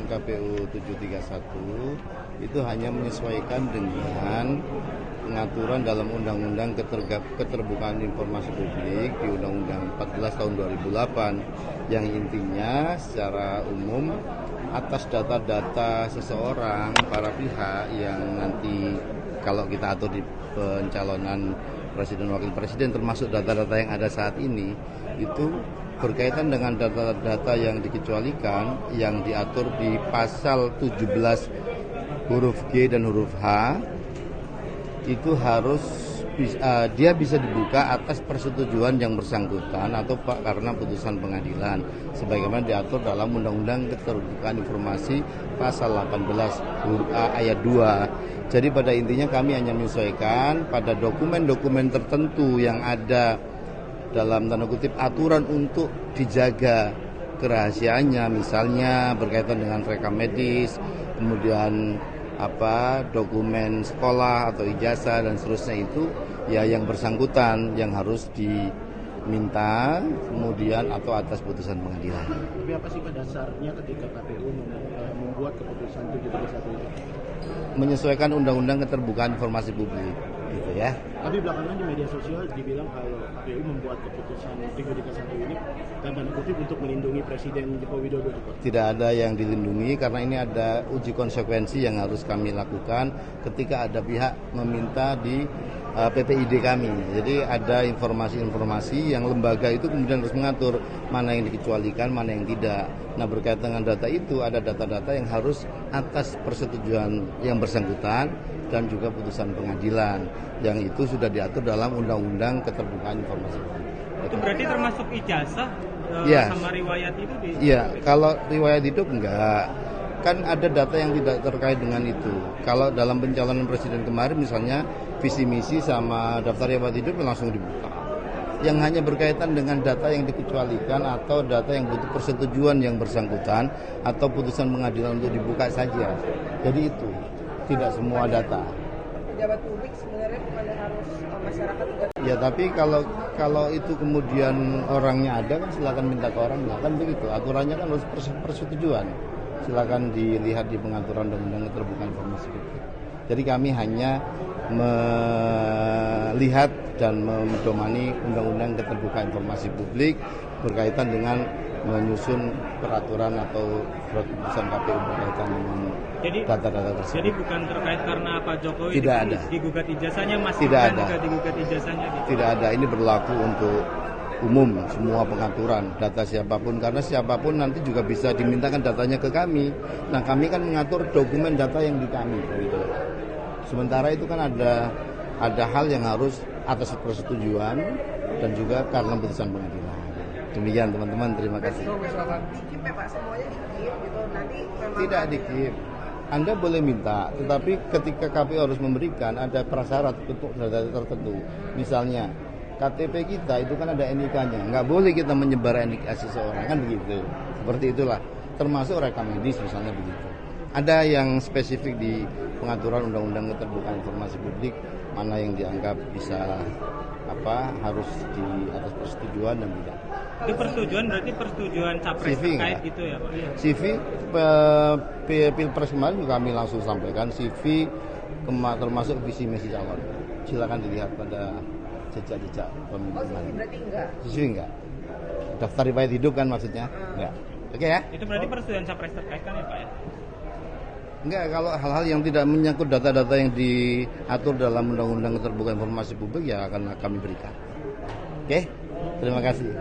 keputusan KPU 731 itu hanya menyesuaikan dengan pengaturan dalam Undang-Undang Keterbukaan Informasi Publik di Undang-Undang 14 tahun 2008 yang intinya secara umum atas data-data seseorang, para pihak yang nanti kalau kita atur di pencalonan presiden wakil presiden termasuk data-data yang ada saat ini itu berkaitan dengan data-data yang dikecualikan yang diatur di pasal 17 huruf G dan huruf H itu harus dia bisa dibuka atas persetujuan yang bersangkutan atau karena putusan pengadilan sebagaimana diatur dalam Undang-Undang Keterbukaan Informasi pasal 18 huruf A ayat 2. Jadi pada intinya kami hanya menyesuaikan pada dokumen-dokumen tertentu yang ada dalam tanda kutip aturan untuk dijaga kerahasiaannya, misalnya berkaitan dengan rekam medis, kemudian dokumen sekolah atau ijazah dan seterusnya itu ya yang bersangkutan yang harus diminta kemudian atau atas putusan pengadilan. Tapi apa sih dasarnya ketika KPU membuat keputusan 731 itu? Menyesuaikan Undang-Undang Keterbukaan Informasi Publik gitu ya. Tapi belakangan di media sosial dibilang kalau KPU membuat keputusan 731 ini dan tanda kutip untuk melindungi Presiden Joko Widodo. Tidak ada yang dilindungi karena ini ada uji konsekuensi yang harus kami lakukan ketika ada pihak meminta di PPID kami. Jadi ada informasi-informasi yang lembaga itu kemudian harus mengatur mana yang dikecualikan, mana yang tidak. Nah berkaitan dengan data itu ada data-data yang harus atas persetujuan yang bersangkutan dan juga putusan pengadilan yang itu sudah diatur dalam Undang-Undang Keterbukaan Informasi Publik. Itu berarti termasuk ijazah sama riwayat itu? Iya, kalau riwayat hidup enggak. Kan ada data yang tidak terkait dengan itu. Kalau dalam pencalonan presiden kemarin misalnya visi misi sama daftar riwayat hidup langsung dibuka. Yang hanya berkaitan dengan data yang dikecualikan atau data yang butuh persetujuan yang bersangkutan atau putusan pengadilan untuk dibuka saja. Jadi itu tidak semua data. Pejabat publik sebenarnya bukan harus masyarakat juga. Ya tapi kalau itu kemudian orangnya ada kan silakan minta ke orangnya kan begitu. Aturannya kan harus persetujuan. Silakan dilihat di pengaturan Undang-Undang Keterbukaan Informasi Publik. Jadi kami hanya melihat dan medomani Undang-Undang Keterbukaan Informasi Publik berkaitan dengan menyusun peraturan atau keputusan KPU berkaitan dengan data-data tersebut. Jadi bukan terkait karena Pak Jokowi tidak ada. Digugat ijazahnya masih tidak ada. Juga digugat ijazahnya gitu. Tidak ada. Ini berlaku untuk umum semua pengaturan data siapapun karena siapapun nanti juga bisa dimintakan datanya ke kami. Nah kami kan mengatur dokumen data yang di kami gitu. Sementara itu kan ada hal yang harus atas persetujuan dan juga karena putusan pengadilan. Demikian teman-teman, terima kasih. Dikip ya Pak, semuanya dikip gitu. Nanti memang tidak dikip. Anda boleh minta, tetapi ketika KPU harus memberikan ada prasyarat untuk data tertentu. Misalnya KTP kita itu kan ada NIK-nya, nggak boleh kita menyebar NIK seseorang kan begitu. Seperti itulah, termasuk rekam medis misalnya begitu. Ada yang spesifik di pengaturan Undang-Undang Keterbukaan Informasi Publik mana yang dianggap bisa harus di atas persetujuan dan tidak. Itu persetujuan berarti persetujuan capres CV terkait gitu ya Pak? CV Pilpres kemarin juga kami langsung sampaikan CV termasuk visi misi calon. Silakan dilihat pada jejak-jejak pemilu kemarin. Berarti enggak? CV enggak. Daftar riwayat hidup kan maksudnya? Enggak. Oke ya? Itu berarti persetujuan capres terkait kan ya Pak ya? Enggak, kalau hal-hal yang tidak menyangkut data-data yang diatur dalam Undang-Undang Keterbukaan Informasi Publik ya akan kami berikan. Oke? Terima kasih.